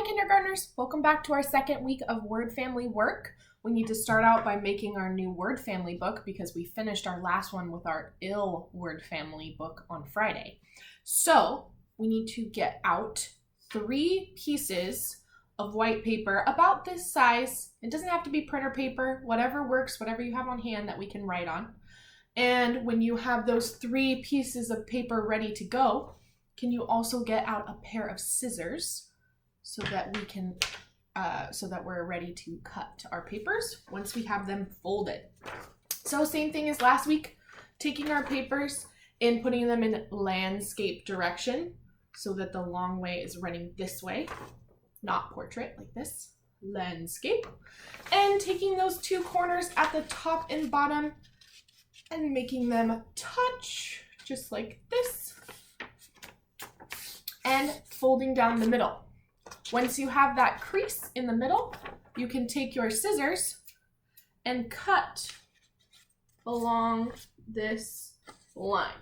kindergartners, welcome back to our second week of word family work. We need to start out by making our new word family book because we finished our last one with our ill word family book on Friday. So we need to get out 3 pieces of white paper about this size. It doesn't have to be printer paper, whatever works, whatever you have on hand that we can write on. And when you have those 3 pieces of paper ready to go, can you also get out a pair of scissors so that we can, so that we're ready to cut our papers once we have them folded. So same thing as last week, taking our papers and putting them in landscape direction so that the long way is running this way, not portrait like this, landscape. And taking those 2 corners at the top and bottom and making them touch just like this and folding down the middle. Once you have that crease in the middle, you can take your scissors and cut along this line.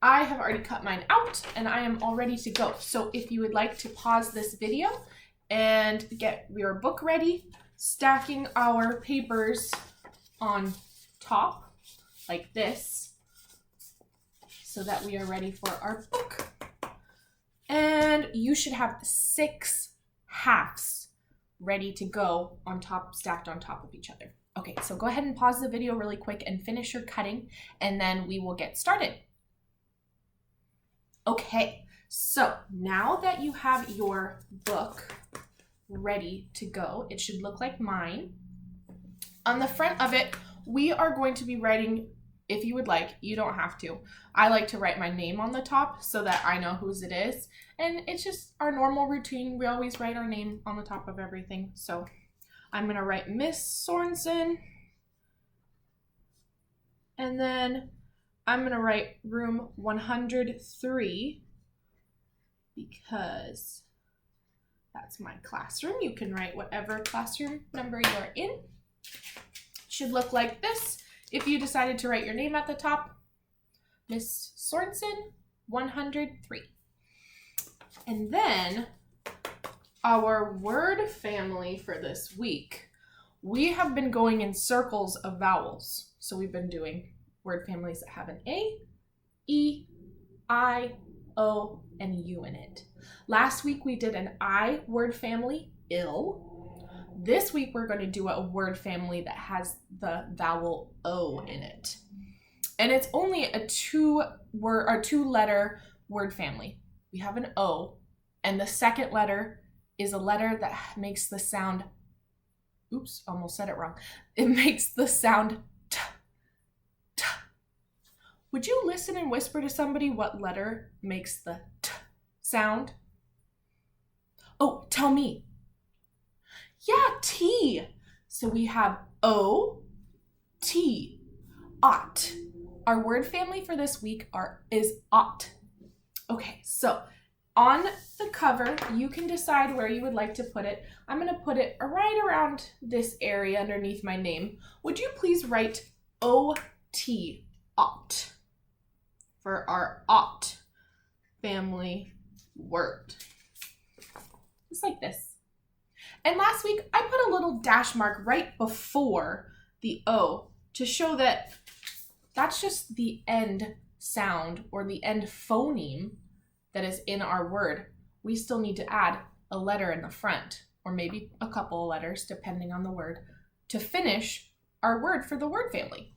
I have already cut mine out and I am all ready to go. So if you would like to pause this video and get your book ready, stacking our papers on top like this so that we are ready for our book. And you should have 6 halves ready to go on top, stacked on top of each other. Okay, so go ahead and pause the video really quick and finish your cutting, and then we will get started. Okay, so now that you have your book ready to go, it should look like mine. On the front of it, we are going to be writing, if you would like, you don't have to. I like to write my name on the top so that I know whose it is. And it's just our normal routine. We always write our name on the top of everything. So I'm going to write Miss Sorensen. And then I'm going to write room 103 because that's my classroom. You can write whatever classroom number you're in. It should look like this. If you decided to write your name at the top, Miss Sorensen, 103. And then our word family for this week, we have been going in circles of vowels. So we've been doing word families that have an A, E, I, O, and U in it. Last week we did an I word family, ill. This week we're going to do a word family that has the vowel O in it. And it's only a 2-letter word family. We have an O, and the second letter is a letter that makes the sound, oops, almost said it wrong. It makes the sound T, T. Would you listen and whisper to somebody what letter makes the T sound? Oh, tell me. Yeah, T. So we have O, T, ought. Our word family for this week is ought. Okay, so on the cover, you can decide where you would like to put it. I'm going to put it right around this area underneath my name. Would you please write O-T, ought, for our ought family word. Just like this. And last week, I put a little dash mark right before the O to show that that's just the end sound or the end phoneme that is in our word. We still need to add a letter in the front, or maybe a couple of letters, depending on the word, to finish our word for the word family.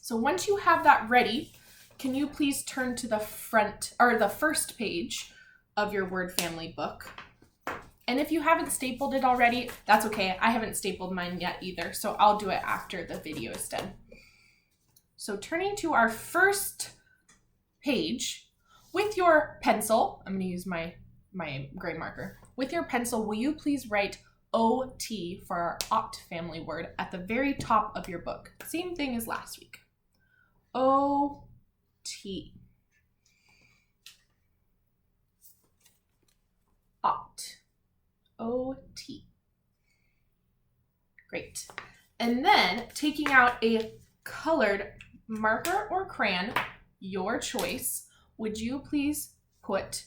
So once you have that ready, can you please turn to the front or the first page of your word family book? And if you haven't stapled it already, that's okay. I haven't stapled mine yet either, so I'll do it after the video is done. So turning to our first page, with your pencil, I'm going to use my gray marker. With your pencil, will you please write O-T for our ought family word at the very top of your book? Same thing as last week. O-T. Ought. O-T. Great. And then taking out a colored marker or crayon, your choice, would you please put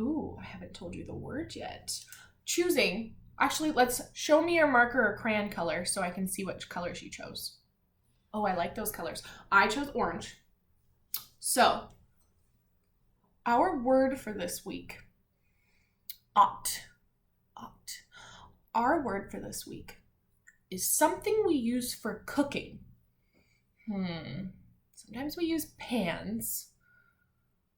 Ooh, I haven't told you the word yet. Choosing. Actually, let's show me your marker or crayon color so I can see which colors you chose. Oh, I like those colors. I chose orange. So, our word for this week, ought. Ought. Our word for this week is something we use for cooking. Sometimes we use pans.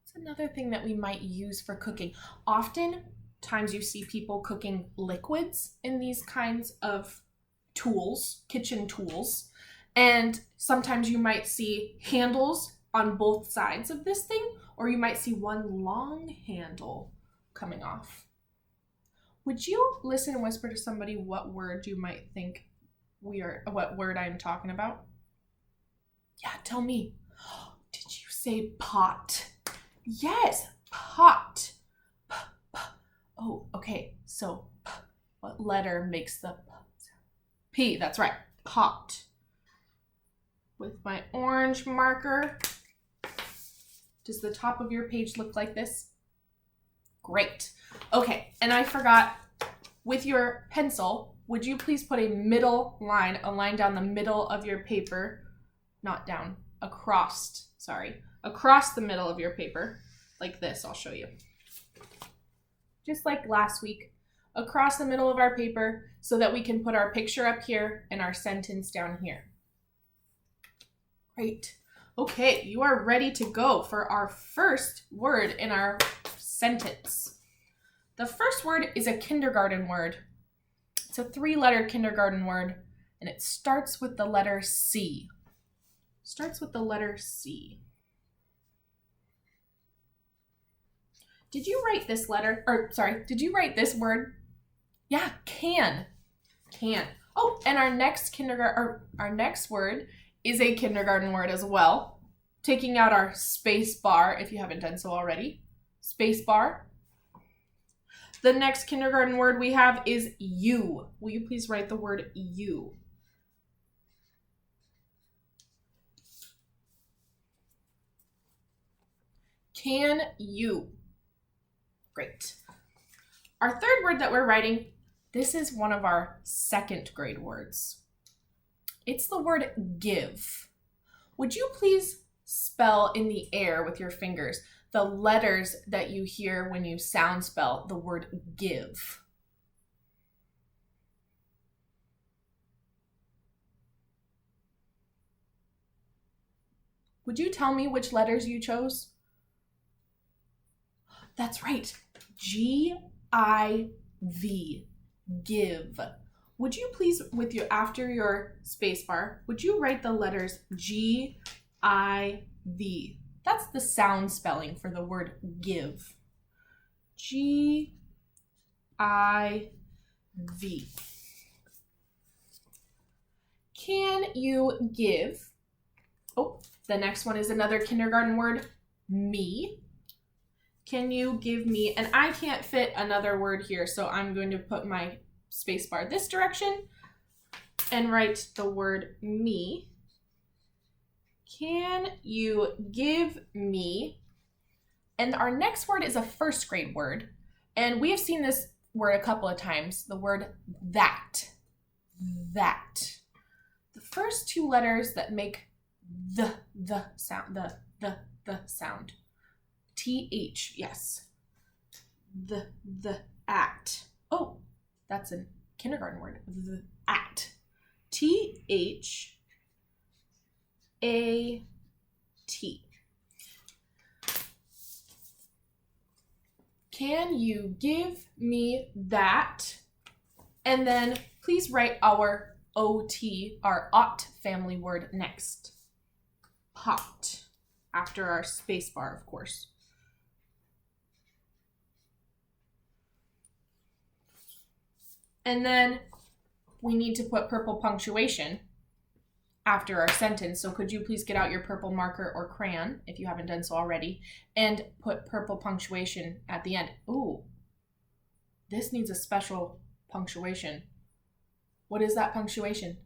It's another thing that we might use for cooking. Oftentimes you see people cooking liquids in these kinds of tools, kitchen tools. And sometimes you might see handles on both sides of this thing, or you might see one long handle coming off. Would you listen and whisper to somebody what word you might think what word I'm talking about? Yeah, tell me. Did you say pot? Yes, pot. Oh, okay. So, what letter makes the P? That's right, pot. With my orange marker, does the top of your page look like this? Great. Okay, and I forgot, with your pencil, would you please put a middle line, a line down the middle of your paper, not down, across the middle of your paper, like this. I'll show you. Just like last week, across the middle of our paper so that we can put our picture up here and our sentence down here. Great. Okay, you are ready to go for our first word in our sentence. The first word is a kindergarten word. It's a 3-letter kindergarten word, and it starts with the letter C. Starts with the letter C. Did you write this did you write this word? Yeah, can. Can. Oh, and our next word is a kindergarten word as well. Taking out our space bar, if you haven't done so already. Space bar. The next kindergarten word we have is you. Will you please write the word you? Can you? Great. Our third word that we're writing, this is one of our 2nd grade words. It's the word give. Would you please spell in the air with your fingers the letters that you hear when you sound spell the word give? Would you tell me which letters you chose? That's right, G-I-V, give. Would you please, after your space bar, would you write the letters G-I-V? That's the sound spelling for the word give. G-I-V. Can you give? Oh, the next one is another kindergarten word, me. Can you give me, and I can't fit another word here, so I'm going to put my space bar this direction and write the word me. Can you give me? And our next word is a 1st grade word, and we have seen this word a couple of times, the word that. That. The first 2 letters that make the sound, the sound. TH, yes. The at. Oh, that's a kindergarten word. The at. T-H-A-T. Can you give me that? And then please write our OT, our ought family word next. Pot. After our space bar, of course. And then we need to put purple punctuation after our sentence. So could you please get out your purple marker or crayon, if you haven't done so already, and put purple punctuation at the end. Ooh, this needs a special punctuation. What is that punctuation?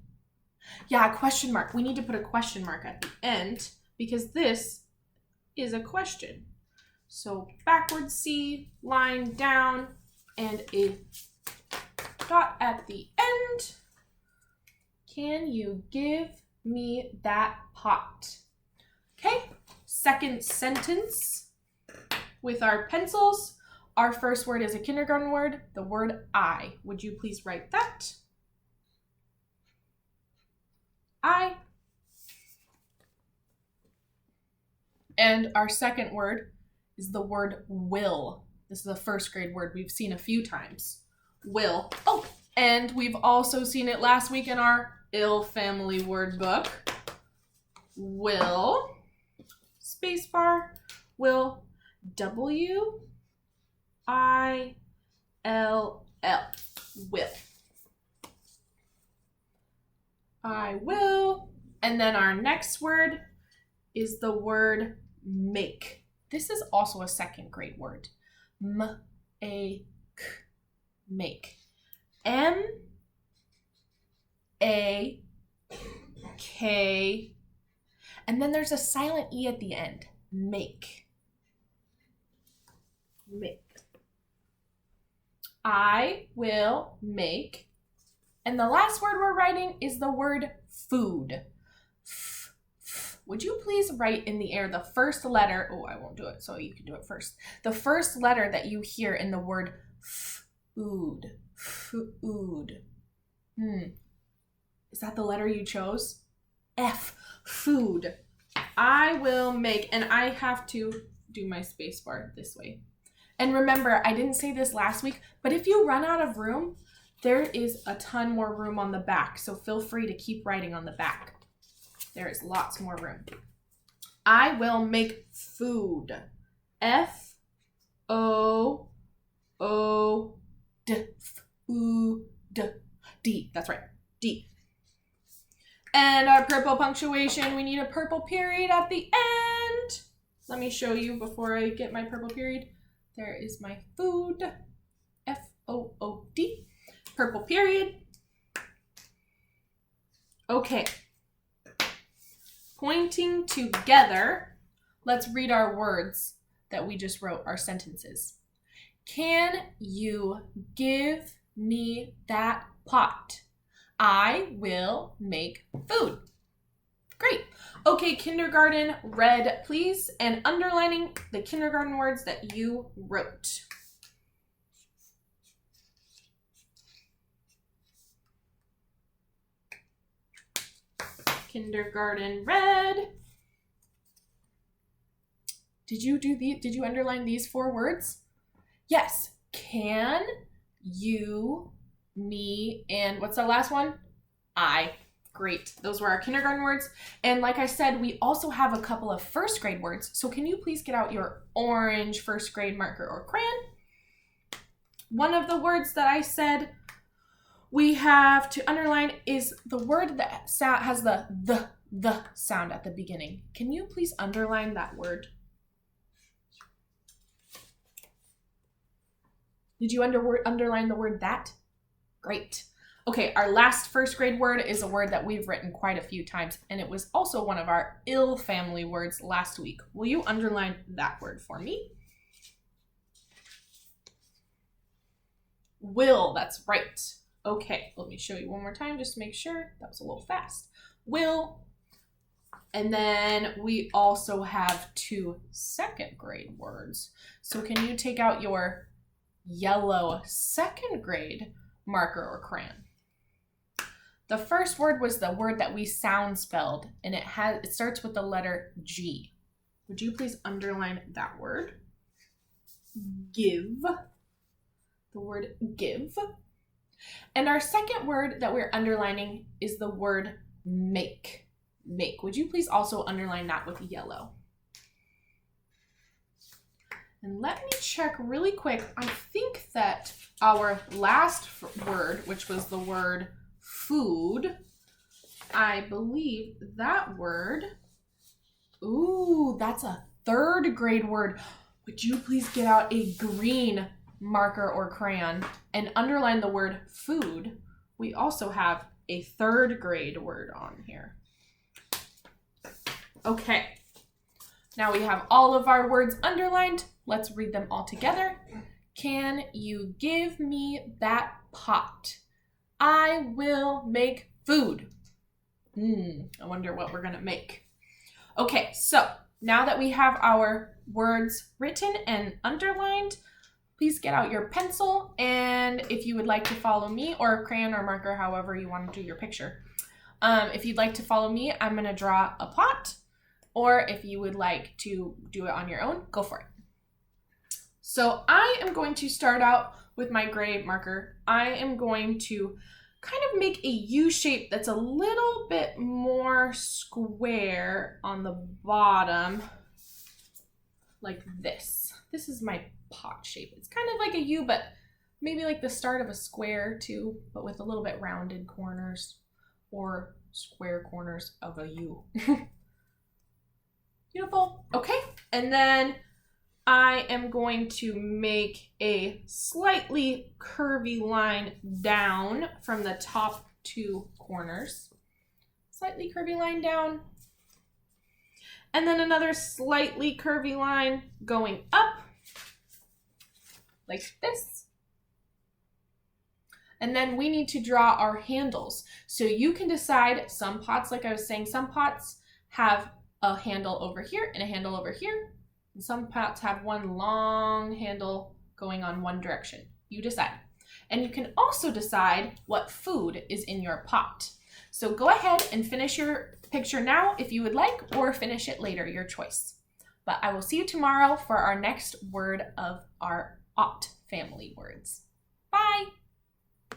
Yeah, a question mark. We need to put a question mark at the end because this is a question. So backward C, line down, and a dot at the end. Can you give me that pot? Okay, second sentence with our pencils. Our first word is a kindergarten word, the word I. Would you please write that? I. And our second word is the word will. This is a first grade word we've seen a few times. Will. Oh, and we've also seen it last week in our ill family word book. Will, spacebar, will, W-I-L-L, will. I will. And then our next word is the word make. This is also a second grade word. M-A-K, make. M-A-K. And then there's a silent E at the end. Make. Make. I will make. And the last word we're writing is the word food. Would you please write in the air the first letter? Oh, I won't do it, so you can do it first. The first letter that you hear in the word food. Food. Is that the letter you chose? F. Food. I will make, and I have to do my space bar this way. And remember, I didn't say this last week, but if you run out of room, there is a ton more room on the back, so feel free to keep writing on the back. There is lots more room. I will make food. F-O-O-D. Food. D. That's right. D. And our purple punctuation, we need a purple period at the end. Let me show you before I get my purple period. There is my food. F-O-O-D. Purple period. Okay. Pointing together, let's read our words that we just wrote, our sentences. Can you give me that pot? I will make food. Great. Okay, kindergarten, red, please, and underlining the kindergarten words that you wrote. Kindergarten, red. Did you underline these 4 words? Yes. Can, you, me, and what's the last one? I. Great. Those were our kindergarten words. And like I said, we also have a couple of first grade words. So can you please get out your orange first grade marker or crayon? One of the words that I said we have to underline is the word that has the sound at the beginning. Can you please underline that word? Did you underline the word that? Great. Okay, our last first grade word is a word that we've written quite a few times, and it was also one of our ill family words last week. Will you underline that word for me? Will, that's right. Okay, let me show you one more time just to make sure. That was a little fast. Will. And then we also have 2 second grade words. So can you take out your yellow second grade marker or crayon? The first word was the word that we sound spelled, and it starts with the letter G. Would you please underline that word? Give. The word give. And our second word that we're underlining is the word make. Make. Would you please also underline that with yellow? And let me check really quick. I think that our last word, which was the word food, I believe that word, ooh, that's a third grade word. Would you please get out a green marker or crayon and underline the word food? We also have a third grade word on here. Okay, Now we have all of our words underlined. Let's read them all together. Can you give me that pot? I will make food. I wonder what we're gonna make. Okay, so now that we have our words written and underlined, please get out your pencil, and if you would like to follow me, or a crayon or marker, however you want to do your picture. If you'd like to follow me, I'm gonna draw a pot, or if you would like to do it on your own, go for it. So I am going to start out with my gray marker. I am going to kind of make a U shape that's a little bit more square on the bottom, like this. This is my pot shape. It's kind of like a U, but maybe like the start of a square too, but with a little bit rounded corners or square corners of a U. Beautiful. Okay, and then I am going to make a slightly curvy line down from the top two corners. Slightly curvy line down. And then another slightly curvy line going up, like this. And then we need to draw our handles. So you can decide, some pots, like I was saying, some pots have a handle over here and a handle over here. And some pots have one long handle going on one direction. You decide. And you can also decide what food is in your pot. So go ahead and finish your picture now if you would like, or finish it later, your choice. But I will see you tomorrow for our next word of our ought family words. Bye!